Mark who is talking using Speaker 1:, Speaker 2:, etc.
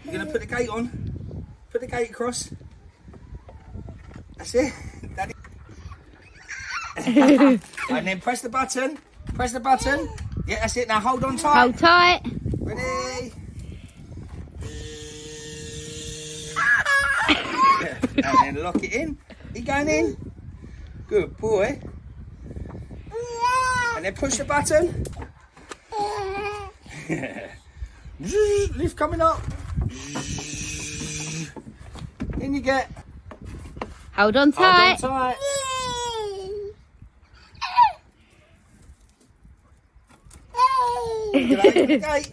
Speaker 1: You're going to put the gate on. Put the gate across. That's it. Daddy. And then press the button. Press the button. Yeah, that's it. Now hold on tight.
Speaker 2: Hold tight.
Speaker 1: Ready? And then lock it in. You going in? Good boy. And then push the button. Lift coming up. In you get.
Speaker 2: Hold on tight.
Speaker 1: Hold on tight. Get out of the gate.